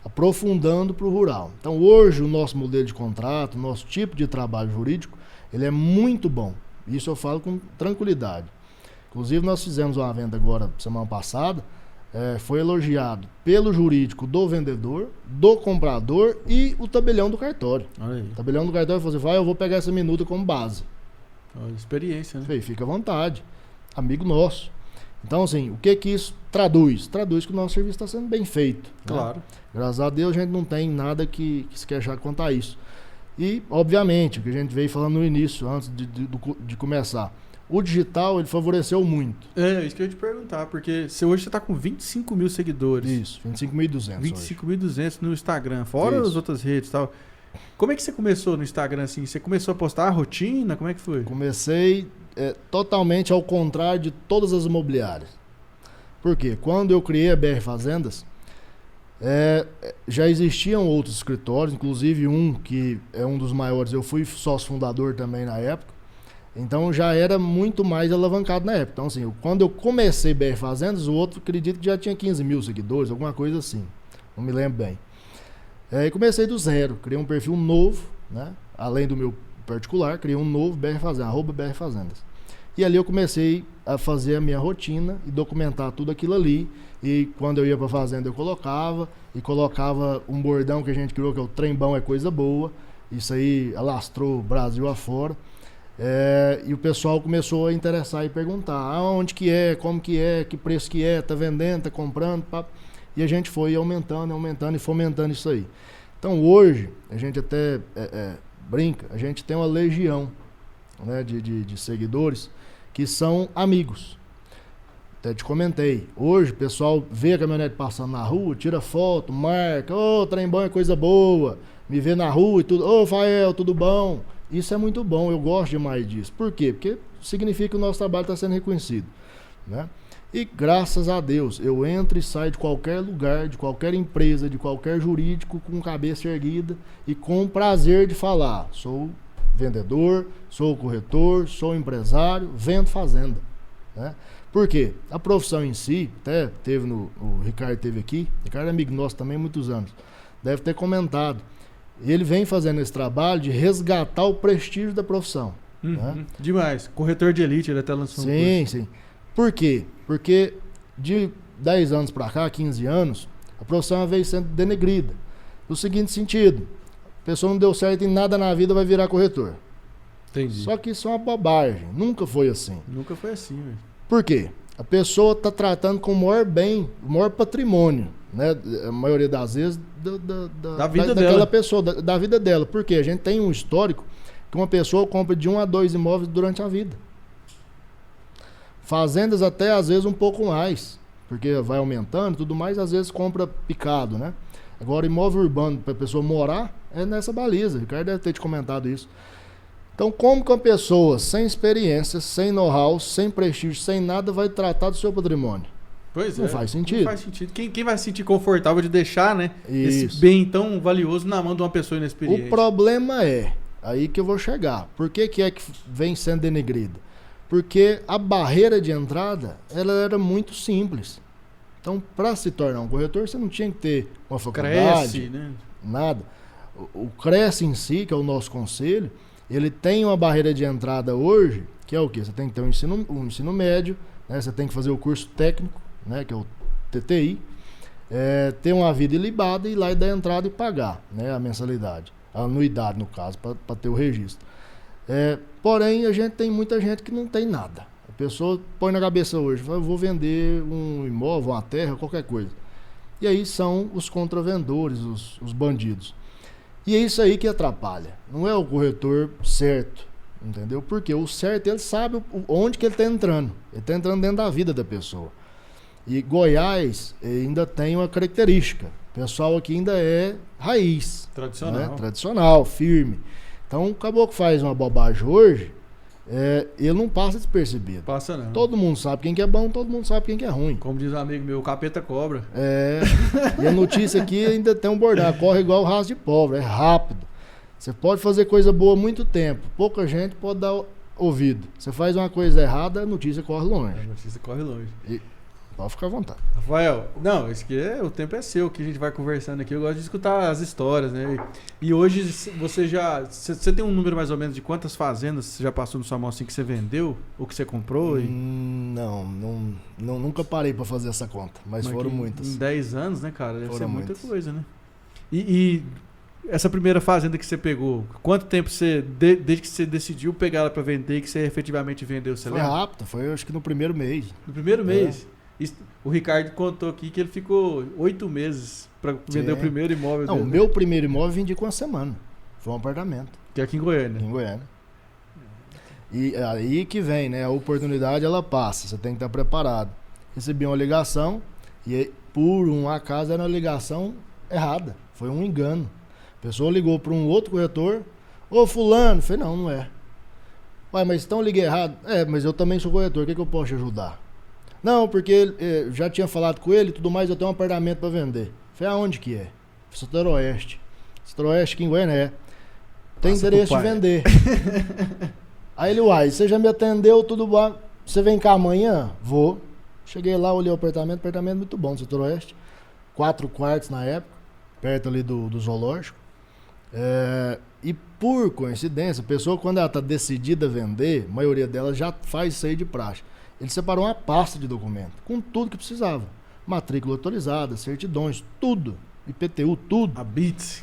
Speaker 2: aprofundando para o rural. Então hoje o nosso modelo de contrato, o nosso tipo de trabalho jurídico, ele é muito bom. Isso eu falo com tranquilidade. Inclusive nós fizemos uma venda agora, semana passada, foi elogiado pelo jurídico do vendedor, do comprador e o tabelião do cartório. O tabelião do cartório falou assim, vai, eu vou pegar essa minuta como base.
Speaker 1: Olha, experiência, né?
Speaker 2: Falei, fica à vontade, amigo nosso. Então assim, o que isso traduz? Traduz que o nosso serviço está sendo bem feito.
Speaker 1: Claro.
Speaker 2: Né? Graças a Deus a gente não tem nada que se queixar quanto a isso. E, obviamente, o que a gente veio falando no início, antes de começar, o digital, ele favoreceu muito.
Speaker 1: Isso que eu ia te perguntar, porque hoje você está com 25 mil seguidores.
Speaker 2: Isso, 25.200
Speaker 1: 25.200 no Instagram, fora as outras redes e tal. Como é que você começou no Instagram, assim? Você começou a postar a rotina? Como é que foi?
Speaker 2: Comecei totalmente ao contrário de todas as imobiliárias. Por quê? Quando eu criei a BR Fazendas, já existiam outros escritórios, inclusive um que é um dos maiores, eu fui sócio fundador também na época, então já era muito mais alavancado na época. Então assim, quando eu comecei BR Fazendas, o outro acredito que já tinha 15 mil seguidores, alguma coisa assim, não me lembro bem. E comecei do zero, criei um perfil novo, né? Além do meu particular, criei um novo BR Fazendas, @BR Fazendas. E ali eu comecei a fazer a minha rotina e documentar tudo aquilo ali. E quando eu ia pra fazenda eu colocava um bordão que a gente criou, que é o trem bom é coisa boa. Isso aí alastrou o Brasil afora. E o pessoal começou a interessar e perguntar onde que é, como que é, que preço que é, tá vendendo, tá comprando, pá. E a gente foi aumentando e fomentando isso aí. Então hoje, a gente até brinca, a gente tem uma legião, né, de seguidores que são amigos. Até te comentei, hoje o pessoal vê a caminhonete passando na rua, tira foto, marca, trem bom é coisa boa, me vê na rua e tudo, Fael, tudo bom? Isso é muito bom, eu gosto demais disso. Por quê? Porque significa que o nosso trabalho está sendo reconhecido, né? E graças a Deus, eu entro e saio de qualquer lugar, de qualquer empresa, de qualquer jurídico com cabeça erguida e com prazer de falar, sou vendedor, sou corretor, sou empresário, vendo fazenda, né? Por quê? A profissão em si, até teve o Ricardo teve aqui, o Ricardo é amigo nosso também há muitos anos, deve ter comentado, ele vem fazendo esse trabalho de resgatar o prestígio da profissão. Né?
Speaker 1: Demais, corretor de elite, ele até lançou um curso.
Speaker 2: Sim. Por quê? Porque de 10 anos para cá, 15 anos, a profissão veio sendo denegrida. No seguinte sentido, a pessoa não deu certo em nada na vida, vai virar corretor.
Speaker 1: Entendi.
Speaker 2: Só que isso é uma bobagem, nunca foi assim.
Speaker 1: Nunca foi assim, velho.
Speaker 2: Por quê? A pessoa está tratando com o maior bem, o maior patrimônio, né? A maioria das vezes
Speaker 1: da vida
Speaker 2: daquela
Speaker 1: dela.
Speaker 2: pessoa, da vida dela. Porque a gente tem um histórico que uma pessoa compra de 1 a 2 imóveis durante a vida. Fazendas até às vezes um pouco mais, porque vai aumentando e tudo mais, às vezes compra picado, né? Agora, imóvel urbano, para a pessoa morar, é nessa baliza. O Ricardo deve ter te comentado isso. Então, como que uma pessoa sem experiência, sem know-how, sem prestígio, sem nada, vai tratar do seu patrimônio?
Speaker 1: Pois
Speaker 2: Não faz sentido.
Speaker 1: Não faz sentido. Quem vai se sentir confortável de deixar, né,
Speaker 2: Isso.
Speaker 1: esse bem tão valioso na mão de uma pessoa inexperiente?
Speaker 2: O problema é, aí que eu vou chegar. Por que que vem sendo denegrido? Porque a barreira de entrada, ela era muito simples. Então, para se tornar um corretor, você não tinha que ter uma faculdade,
Speaker 1: Cresce, né?
Speaker 2: nada. O Cresce em si, que é o nosso conselho, ele tem uma barreira de entrada hoje, que é o quê? Você tem que ter um ensino médio, né? Você tem que fazer o curso técnico, né? Que é o TTI, ter uma vida ilibada e ir lá e dar entrada e pagar, né? A mensalidade, a anuidade no caso, para ter o registro. Porém, tem muita gente que não tem nada. A pessoa põe na cabeça hoje, eu vou vender um imóvel, uma terra, qualquer coisa. E aí são os contravendores, os bandidos. E é isso aí que atrapalha. Não é o corretor certo, entendeu? Porque o certo, ele sabe onde que ele está entrando. Ele está entrando dentro da vida da pessoa. E Goiás ainda tem uma característica. O pessoal aqui ainda é raiz.
Speaker 1: Tradicional.
Speaker 2: Né? Tradicional, firme. Então, o caboclo faz uma bobagem hoje, ele não passa despercebido.
Speaker 1: Passa não.
Speaker 2: Todo mundo sabe quem que é bom, todo mundo sabe quem que é ruim.
Speaker 1: Como diz um amigo meu, o capeta cobra.
Speaker 2: E a notícia aqui ainda tem um bordão, corre igual o raso de pólvora, é rápido. Você pode fazer coisa boa há muito tempo, pouca gente pode dar ouvido. Você faz uma coisa errada, a notícia corre longe.
Speaker 1: A notícia corre longe.
Speaker 2: Pode ficar à vontade.
Speaker 1: Rafael, não, isso aqui o tempo é seu, que a gente vai conversando aqui. Eu gosto de escutar as histórias, né? E hoje você tem um número mais ou menos de quantas fazendas você já passou no sua mão assim que você vendeu ou que você comprou?
Speaker 2: Nunca parei pra fazer essa conta, mas foram muitas.
Speaker 1: Em 10 anos, né, cara? Deve
Speaker 2: Foram
Speaker 1: ser muita
Speaker 2: muitas.
Speaker 1: coisa, né? E essa primeira fazenda que você pegou, quanto tempo desde que você decidiu pegar ela pra vender e que você efetivamente vendeu, você
Speaker 2: Foi
Speaker 1: lembra?
Speaker 2: rápido, foi acho que no primeiro mês.
Speaker 1: No primeiro mês? O Ricardo contou aqui que ele ficou 8 meses pra vender o primeiro imóvel
Speaker 2: Não,
Speaker 1: dele.
Speaker 2: o meu primeiro imóvel eu vendi com uma semana. Foi um apartamento
Speaker 1: Que é aqui em Goiânia.
Speaker 2: em Goiânia. E aí que vem, né? A oportunidade, ela passa. Você tem que estar preparado. Recebi uma ligação e aí, por um acaso era uma ligação errada. Foi um engano. A pessoa ligou para um outro corretor. Ô fulano. Eu falei, não é. Ué, mas então eu liguei errado. Mas eu também sou corretor. O que eu posso te ajudar? Não, porque já tinha falado com ele e tudo mais, eu tenho um apartamento para vender. Falei, aonde que é? Sudoeste. Sudoeste aqui em Goiânia Tem interesse de vender. Aí ele, você já me atendeu, tudo bom. Você vem cá amanhã? Vou. Cheguei lá, olhei o apartamento muito bom, do Sudoeste. 4 quartos na época, perto ali do zoológico. E por coincidência, a pessoa quando ela está decidida a vender, a maioria delas já faz isso aí de praxe. Ele separou uma pasta de documento, com tudo que precisava. Matrícula autorizada, certidões, tudo. IPTU, tudo.
Speaker 1: A BITS.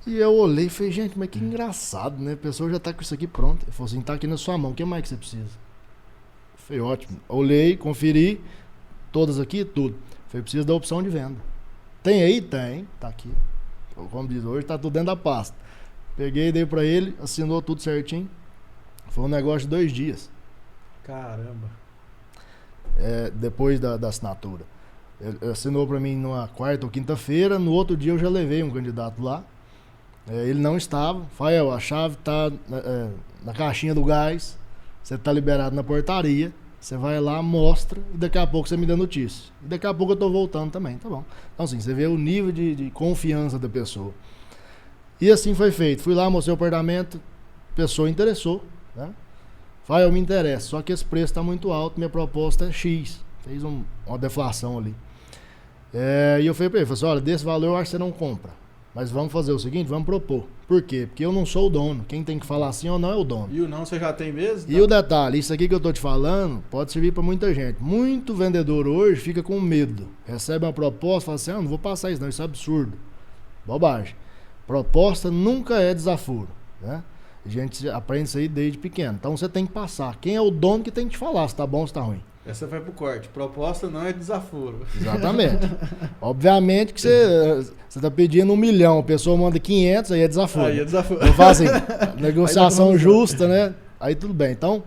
Speaker 2: E eu olhei e falei, gente, mas que engraçado, né? A pessoa já tá com isso aqui pronto. Ele falou assim, tá aqui na sua mão, o que mais que você precisa? Eu falei, ótimo. Olhei, conferi, todas aqui, tudo. Eu falei, precisa da opção de venda. Tem aí? Tem. Tá aqui. Como diz, hoje tá tudo dentro da pasta. Peguei, dei pra ele, assinou tudo certinho. Foi um negócio de 2 dias.
Speaker 1: Caramba.
Speaker 2: Depois da assinatura. Ele assinou para mim numa quarta ou quinta-feira. No outro dia eu já levei um candidato lá. Ele não estava. Rafael, a chave está na caixinha do gás. Você está liberado na portaria. Você vai lá, mostra e daqui a pouco você me dá notícia. E daqui a pouco eu estou voltando também. Tá bom. Então assim, você vê o nível de confiança da pessoa. E assim foi feito. Fui lá, mostrei o apartamento. A pessoa interessou, né? Eu me interessa, só que esse preço está muito alto, minha proposta é X. Fez uma deflação ali. E eu falei para ele, olha, desse valor eu acho que você não compra. Mas vamos fazer o seguinte, vamos propor. Por quê? Porque eu não sou o dono. Quem tem que falar sim ou não é o dono.
Speaker 1: E o não você já tem mesmo?
Speaker 2: E o detalhe, isso aqui que eu tô te falando pode servir para muita gente. Muito vendedor hoje fica com medo. Recebe uma proposta, fala assim, não vou passar isso não, isso é absurdo. Bobagem. Proposta nunca é desaforo, né? A gente aprende isso aí desde pequeno. Então você tem que passar. Quem é o dono que tem que te falar se tá bom ou se tá ruim.
Speaker 1: Essa vai pro corte. Proposta não é desaforo.
Speaker 2: Exatamente. Obviamente que você tá pedindo 1 milhão, a pessoa manda 500, aí é desaforo.
Speaker 1: Aí é desaforo.
Speaker 2: Eu faço assim, negociação justa, né? Aí tudo bem. Então,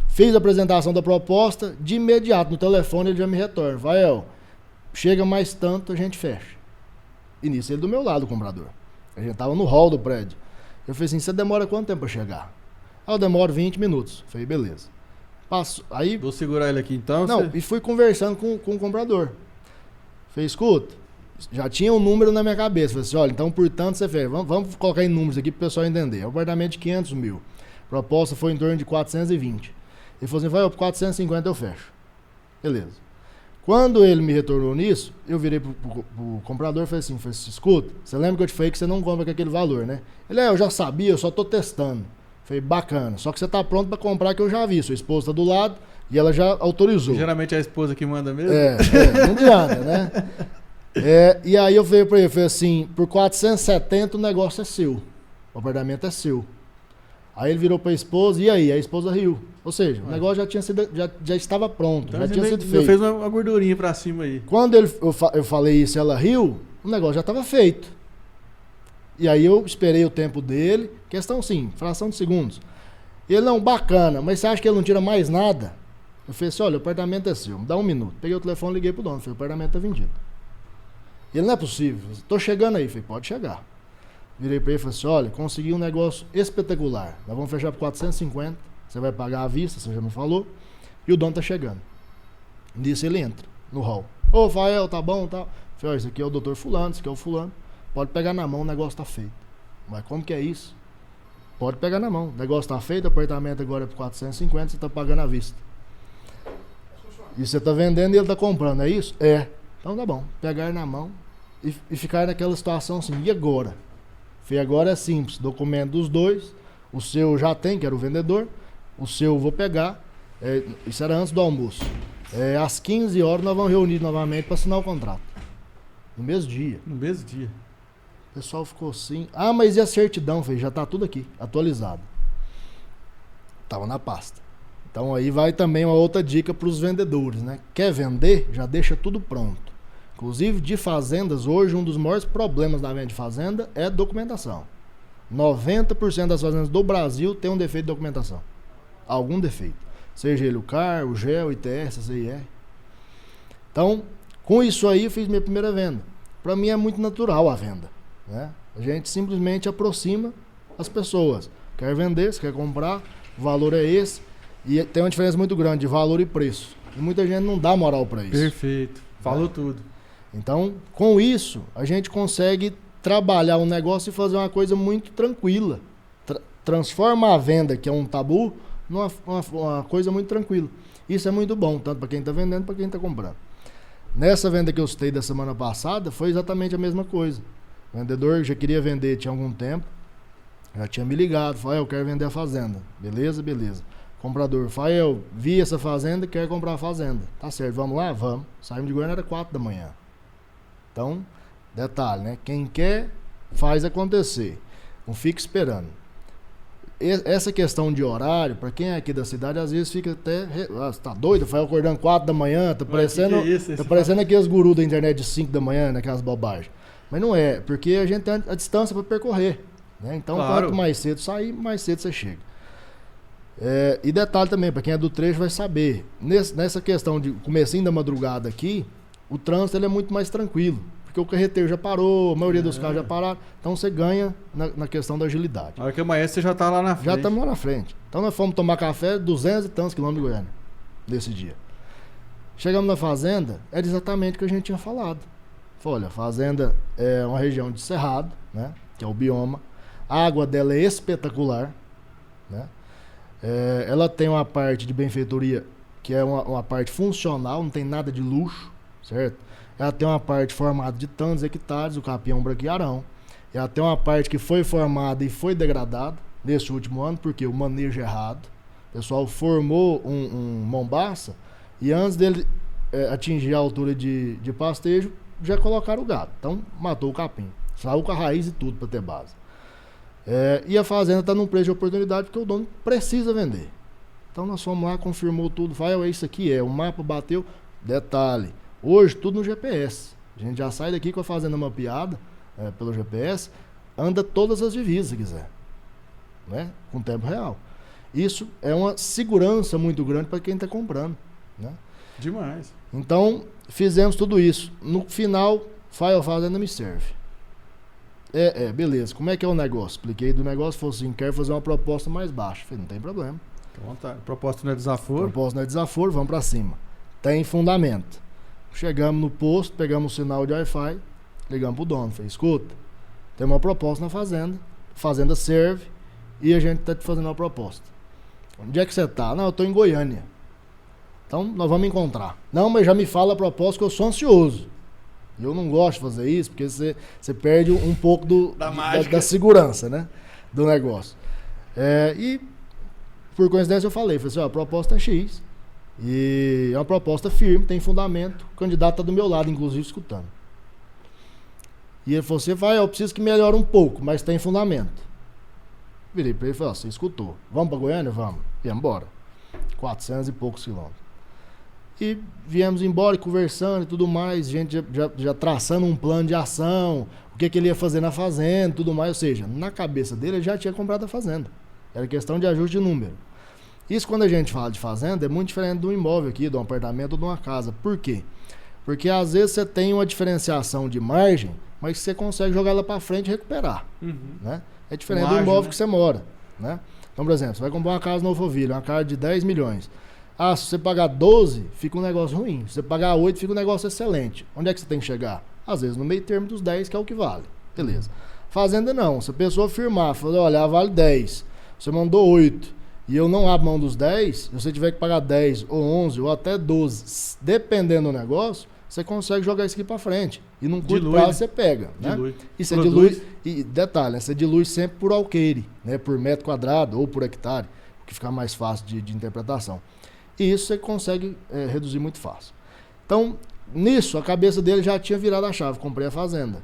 Speaker 2: fiz a apresentação da proposta, de imediato no telefone ele já me retorna. Vael, chega mais tanto, a gente fecha. E nisso ele do meu lado, o comprador. A gente tava no hall do prédio. Eu falei assim, você demora quanto tempo pra chegar? Eu demoro 20 minutos. Falei, beleza. Passo, aí...
Speaker 1: Vou segurar ele aqui então.
Speaker 2: Não, e fui conversando com o comprador. Falei, escuta, já tinha um número na minha cabeça. Falei assim, olha, então portanto você fez, vamos colocar em números aqui pro pessoal entender. É um apartamento de 500 mil. A proposta foi em torno de 420. Ele falou assim, vai, por 450 eu fecho. Beleza. Quando ele me retornou nisso, eu virei pro comprador e falei assim, escuta, você lembra que eu te falei que você não compra com aquele valor, né? Ele, eu já sabia, eu só tô testando. Falei, bacana, só que você tá pronto pra comprar que eu já vi, sua esposa tá do lado e ela já autorizou.
Speaker 1: Geralmente é a esposa que manda mesmo?
Speaker 2: Não adianta, né? E aí eu falei pra ele, falei assim, por 470 o negócio é seu, o apartamento é seu. Aí ele virou pra esposa, e aí? A esposa riu. Ou seja, o negócio já tinha sido, já estava pronto,
Speaker 1: Então
Speaker 2: já tinha sido feito.
Speaker 1: Fez uma gordurinha pra cima aí.
Speaker 2: Quando eu falei isso e ela riu, o negócio já estava feito. E aí eu esperei o tempo dele, questão sim, fração de segundos. Ele, não, bacana, mas você acha que ele não tira mais nada? Eu falei assim, olha, o apartamento é seu, me dá um minuto. Peguei o telefone, liguei pro dono, falei, o apartamento tá vendido. Ele, não é possível, tô chegando aí. Falei, pode chegar. Virei pra ele e falei assim, olha, consegui um negócio espetacular. Nós vamos fechar por 450, você vai pagar à vista, você já me falou, e o dono tá chegando. Nisso ele entra no hall. Ô, Fael, tá bom, tá? Falei, ó, esse aqui é o doutor fulano, esse aqui é o fulano. Pode pegar na mão, o negócio tá feito. Mas como que é isso? Pode pegar na mão, o negócio tá feito, o apartamento agora é por 450, você tá pagando à vista. E você tá vendendo e ele tá comprando, é isso? É. Então tá bom, pegar na mão e ficar naquela situação assim, e agora? Falei, agora é simples, documento dos dois, o seu já tem, que era o vendedor, o seu eu vou pegar, isso era antes do almoço. Às 15 horas nós vamos reunir novamente para assinar o contrato. No mesmo dia.
Speaker 1: No mesmo dia.
Speaker 2: O pessoal ficou assim, mas e a certidão? Falei, já tá tudo aqui, atualizado. Tava na pasta. Então aí vai também uma outra dica para os vendedores, né? Quer vender? Já deixa tudo pronto. Inclusive de fazendas, hoje um dos maiores problemas da venda de fazenda é documentação. 90% das fazendas do Brasil tem um defeito de documentação. Algum defeito. Seja ele o CAR, o GEL, o ITR, CCIR. Então, com isso aí eu fiz minha primeira venda. Para mim é muito natural a venda, né? A gente simplesmente aproxima as pessoas. Quer vender, você quer comprar, o valor é esse. E tem uma diferença muito grande de valor e preço. E muita gente não dá moral para isso.
Speaker 1: Perfeito. Falou tudo.
Speaker 2: Então, com isso, a gente consegue trabalhar um negócio e fazer uma coisa muito tranquila. Transforma a venda, que é um tabu, numa coisa muito tranquila. Isso é muito bom, tanto para quem está vendendo, para quem está comprando. Nessa venda que eu citei da semana passada, foi exatamente a mesma coisa. O vendedor já queria vender tinha algum tempo, já tinha me ligado, falou, eu quero vender a fazenda. Beleza, beleza. Comprador, eu vi essa fazenda, quero comprar a fazenda. Tá certo, vamos lá? Vamos. Saímos de Goiânia, era 4 da manhã. Então, detalhe, né? Quem quer, faz acontecer. Não fica esperando. Essa questão de horário, para quem é aqui da cidade, às vezes fica até... você tá doido? Foi acordando 4 da manhã, tá parecendo aqueles gurus da internet de 5 da manhã, naquelas bobagens. Mas não é, porque a gente tem a distância para percorrer, né? Então, claro, quanto mais cedo sair, mais cedo você chega. E detalhe também, para quem é do trecho vai saber, nessa questão de comecinho da madrugada aqui, o trânsito ele é muito mais tranquilo, porque o carreteiro já parou, a maioria dos carros já pararam, então você ganha na questão da agilidade.
Speaker 1: Na hora que amanhã você já tá lá na frente.
Speaker 2: Já estamos lá na frente. Então nós fomos tomar café 200 e tantos quilômetros de Goiânia, nesse dia. Chegamos na fazenda, era exatamente o que a gente tinha falado. Falei, olha, a fazenda é uma região de cerrado, né, que é o bioma, a água dela é espetacular, né? Ela tem uma parte de benfeitoria que é uma parte funcional, não tem nada de luxo, certo? Ela tem uma parte formada de tantos hectares, o capim é um branquearão. Ela tem uma parte que foi formada e foi degradada nesse último ano, porque o manejo é errado. O pessoal formou um mombaça e antes dele atingir a altura de pastejo, já colocaram o gado. Então, matou o capim. Saiu com a raiz e tudo para ter base. E a fazenda está num preço de oportunidade porque o dono precisa vender. Então nós fomos lá, confirmou tudo, é isso aqui, o mapa bateu. Detalhe, hoje tudo no GPS. A gente já sai daqui com a fazenda mapeada pelo GPS, anda todas as divisas se quiser, né? Com tempo real. Isso é uma segurança muito grande para quem está comprando, né?
Speaker 1: Demais.
Speaker 2: Então fizemos tudo isso. No final, a fazenda me serve. Beleza, como é que é o negócio? Expliquei do negócio, falou assim, quero fazer uma proposta mais baixa. Falei, não tem problema.
Speaker 1: Então, tá. Proposta não é desaforo.
Speaker 2: Proposta não é desaforo, vamos pra cima. Tem fundamento. Chegamos no posto, pegamos o sinal de Wi-Fi, ligamos pro dono. Falei, escuta, tem uma proposta na fazenda, a fazenda serve e a gente tá te fazendo uma proposta. Onde é que você tá? Não, eu tô em Goiânia. Então nós vamos encontrar. Não, mas já me fala a proposta que eu sou ansioso. E eu não gosto de fazer isso, porque você perde um pouco da segurança, né? Do negócio. E por coincidência eu falei assim, ó, a proposta é X. E é uma proposta firme, tem fundamento. O candidato tá do meu lado, inclusive, escutando. E ele falou assim, eu preciso que melhore um pouco, mas tem fundamento. Virei pra ele e falei, você escutou. Vamos pra Goiânia? Vamos. Viemos embora. 400 e poucos quilômetros. E viemos embora conversando e tudo mais, gente já traçando um plano de ação, o que ele ia fazer na fazenda e tudo mais. Ou seja, na cabeça dele ele já tinha comprado a fazenda. Era questão de ajuste de número. Isso quando a gente fala de fazenda é muito diferente de um imóvel aqui, de um apartamento ou de uma casa. Por quê? Porque às vezes você tem uma diferenciação de margem, mas você consegue jogar ela para frente e recuperar. Né? É diferente do imóvel, né, que você mora. Né? Então, por exemplo, você vai comprar uma casa no Alphaville, uma casa de 10 milhões. Se você pagar 12, fica um negócio ruim. Se você pagar 8, fica um negócio excelente. Onde é que você tem que chegar? Às vezes no meio termo dos 10, que é o que vale. Beleza. Fazenda não. Se a pessoa firmar, falar, olha, vale 10, você mandou 8, e eu não abro mão dos 10, se você tiver que pagar 10 ou 11 ou até 12, dependendo do negócio, você consegue jogar isso aqui pra frente. E num curto prazo você pega. Né? E você dilui. E detalhe, você dilui sempre por alqueire, né? Por metro quadrado ou por hectare, que fica mais fácil de interpretação. E isso você consegue reduzir muito fácil. Então, nisso, a cabeça dele já tinha virado a chave. Comprei a fazenda.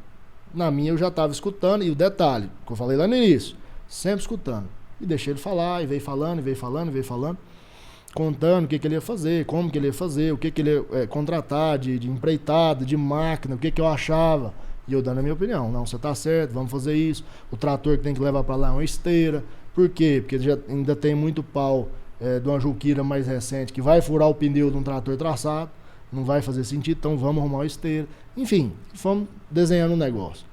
Speaker 2: Na minha eu já estava escutando. E o detalhe, que eu falei lá no início, sempre escutando. E deixei ele falar, e veio falando, contando o que ele ia fazer, como que ele ia fazer, o que ele ia contratar de empreitada, de máquina, o que eu achava. E eu dando a minha opinião. Não, você tá certo, vamos fazer isso. O trator que tem que levar para lá é uma esteira. Por quê? Porque já ainda tem muito pau de uma Juquira mais recente que vai furar o pneu de um trator traçado. Não vai fazer sentido, então vamos arrumar uma esteira. Enfim, fomos desenhando um negócio.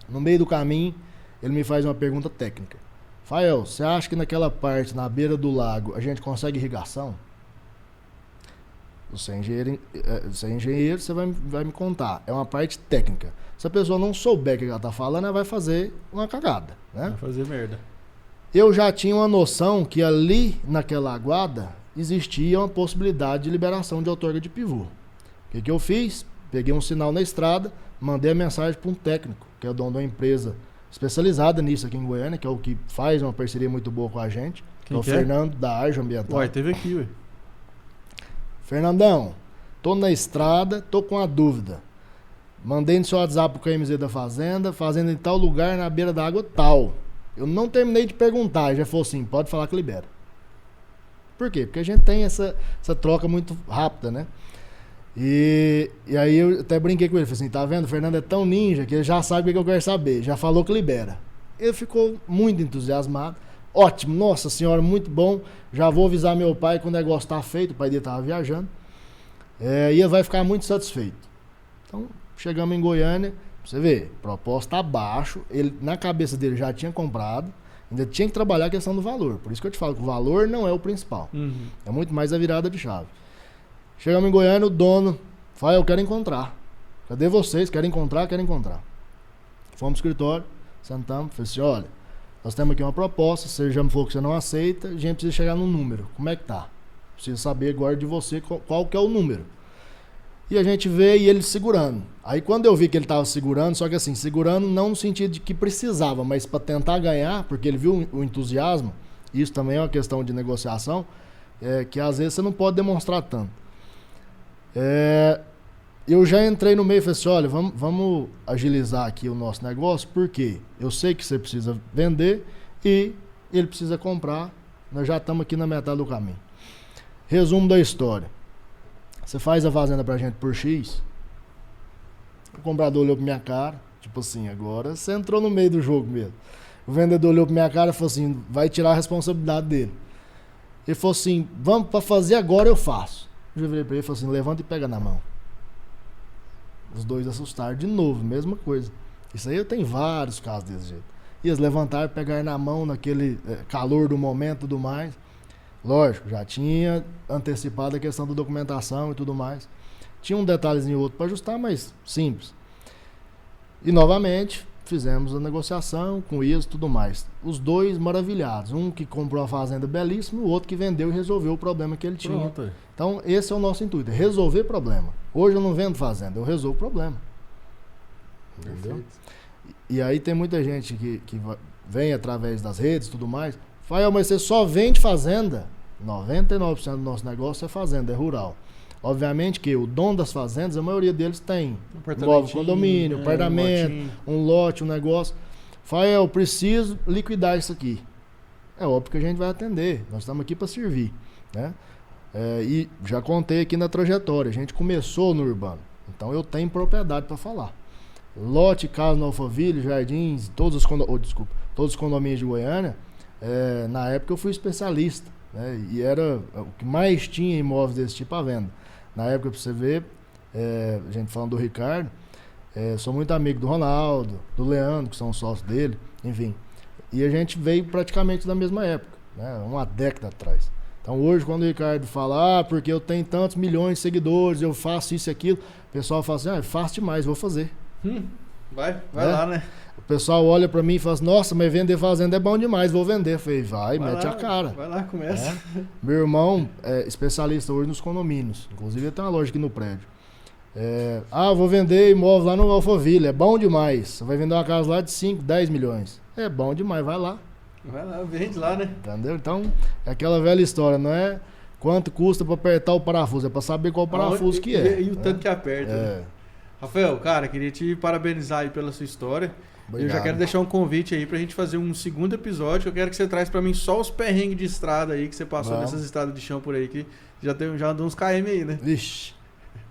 Speaker 2: No meio do caminho, ele me faz uma pergunta técnica. Fael, você acha que naquela parte, na beira do lago, a gente consegue irrigação? Você é engenheiro, você vai me contar. É uma parte técnica. Se a pessoa não souber o que ela está falando, ela vai fazer uma cagada. Né?
Speaker 1: Vai fazer merda.
Speaker 2: Eu já tinha uma noção que ali, naquela aguada, existia uma possibilidade de liberação de outorga de pivô. O que eu fiz? Peguei um sinal na estrada, mandei a mensagem para um técnico, que é o dono de uma empresa especializada nisso aqui em Goiânia, que é o que faz uma parceria muito boa com a gente, que é o Fernando da Arjo Ambiental.
Speaker 1: Teve aqui, ué.
Speaker 2: Fernandão, tô na estrada, tô com uma dúvida. Mandei no seu WhatsApp o KMZ da fazenda em tal lugar, na beira da água tal. Eu não terminei de perguntar, já falou assim, pode falar que libera. Por quê? Porque a gente tem essa troca muito rápida, né? E aí eu até brinquei com ele, falei assim, tá vendo? O Fernando é tão ninja que ele já sabe o que eu quero saber, já falou que libera. Ele ficou muito entusiasmado. Ótimo, nossa senhora, muito bom. Já vou avisar meu pai que o negócio tá feito, o pai dele tava viajando. E ele vai ficar muito satisfeito. Então, chegamos em Goiânia, você vê, proposta abaixo, ele na cabeça dele já tinha comprado, ainda tinha que trabalhar a questão do valor. Por isso que eu te falo que o valor não é o principal. É muito mais a virada de chave. Chegamos em Goiânia, o dono fala, eu quero encontrar. Cadê vocês? Querem encontrar? Querem encontrar. Fomos pro escritório, sentamos, falei assim, olha, nós temos aqui uma proposta, você já me falou que você não aceita, a gente precisa chegar num número. Como é que tá? Preciso saber agora de você qual que é o número. E a gente vê e ele segurando. Aí quando eu vi que ele estava segurando, só que assim, segurando não no sentido de que precisava, mas para tentar ganhar, porque ele viu o entusiasmo, isso também é uma questão de negociação, que às vezes você não pode demonstrar tanto. Eu já entrei no meio e falei assim, olha, vamos agilizar aqui o nosso negócio, porque eu sei que você precisa vender e ele precisa comprar, nós já estamos aqui na metade do caminho. Resumo da história. Você faz a fazenda pra gente por X, o comprador olhou pra minha cara, tipo assim, agora você entrou no meio do jogo mesmo. O vendedor olhou pra minha cara e falou assim, vai tirar a responsabilidade dele. Ele falou assim, vamos pra fazer agora, eu faço. Eu virei pra ele e falei assim, levanta e pega na mão. Os dois assustaram de novo, mesma coisa. Isso aí eu tenho vários casos desse jeito. Eles levantaram, pegaram na mão naquele calor do momento e tudo mais. Lógico, já tinha antecipado a questão da documentação e tudo mais. Tinha um detalhezinho outro para ajustar, mas simples. E novamente fizemos a negociação com eles e tudo mais. Os dois maravilhados. Um que comprou a fazenda belíssima, o outro que vendeu e resolveu o problema que ele tinha.
Speaker 1: Pronto.
Speaker 2: Então esse é o nosso intuito, é resolver problema. Hoje eu não vendo fazenda, eu resolvo problema. Entendeu?
Speaker 1: Perfeito.
Speaker 2: E aí tem muita gente que vem através das redes e tudo mais. Fala, mas você só vende fazenda? 99% do nosso negócio é fazenda, é rural. Obviamente que o dono das fazendas, a maioria deles tem envolve condomínio, apartamento, um lote, um negócio. Fala, eu preciso liquidar isso aqui. É óbvio que a gente vai atender, nós estamos aqui para servir, né? E já contei aqui na trajetória, a gente começou no urbano, então eu tenho propriedade para falar. Lote, casa no Alphaville, Jardins, todos os condomínios de Goiânia, na época eu fui especialista, né? E era o que mais tinha imóveis desse tipo à venda. Na época, para você ver, a gente falando do Ricardo, sou muito amigo do Ronaldo, do Leandro, que são sócios dele, enfim. E a gente veio praticamente da mesma época, né? Uma década atrás. Então hoje, quando o Ricardo fala, porque eu tenho tantos milhões de seguidores, eu faço isso e aquilo, o pessoal fala assim, é fácil demais, vou fazer.
Speaker 1: Vai lá, né?
Speaker 2: O pessoal olha pra mim e fala assim, nossa, mas vender fazenda é bom demais, vou vender. Eu falei, vai mete
Speaker 1: lá,
Speaker 2: a cara.
Speaker 1: Vai lá, começa.
Speaker 2: Meu irmão é especialista hoje nos condomínios, inclusive ele tem uma loja aqui no prédio. Vou vender imóvel lá no Alphaville, é bom demais. Você vai vender uma casa lá de 5, 10 milhões. É bom demais, vai lá.
Speaker 1: Vai lá, vende lá, né?
Speaker 2: Entendeu? Então, é aquela velha história, não é quanto custa pra apertar o parafuso, é pra saber qual parafuso que é.
Speaker 1: E o tanto que aperta. Né? Rafael, cara, queria te parabenizar aí pela sua história. Obrigado. Eu já quero deixar um convite aí pra gente fazer um segundo episódio. Eu quero que você traz pra mim só os perrengues de estrada aí que você passou nessas estradas de chão por aí, que já andou uns KM aí, né?
Speaker 2: Vixe,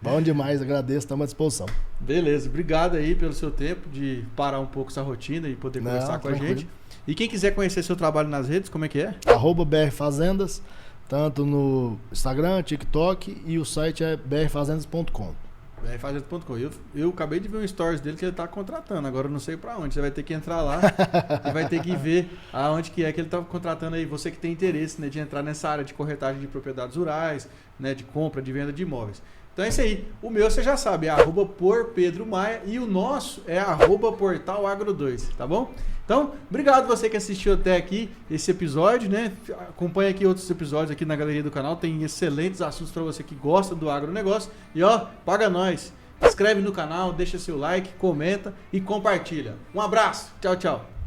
Speaker 2: bom demais, agradeço, estamos à disposição.
Speaker 1: Beleza, obrigado aí pelo seu tempo de parar um pouco essa rotina e poder conversar com a gente. E quem quiser conhecer seu trabalho nas redes, como é que é?
Speaker 2: @brfazendas, tanto no Instagram, TikTok e o site é brfazendas.com.
Speaker 1: brfazendas.com. Eu acabei de ver um stories dele que ele tá contratando, agora eu não sei pra onde. Você vai ter que entrar lá e vai ter que ver aonde que é que ele tá contratando aí. Você que tem interesse, né, de entrar nessa área de corretagem de propriedades rurais, né, de compra, de venda de imóveis. Então é isso aí. O meu você já sabe, é @porpedromaia e o nosso é @portalagro2, tá bom? Então, obrigado você que assistiu até aqui esse episódio, né? Acompanha aqui outros episódios aqui na galeria do canal, tem excelentes assuntos para você que gosta do agronegócio. E paga nós. Inscreve no canal, deixa seu like, comenta e compartilha. Um abraço. Tchau, tchau.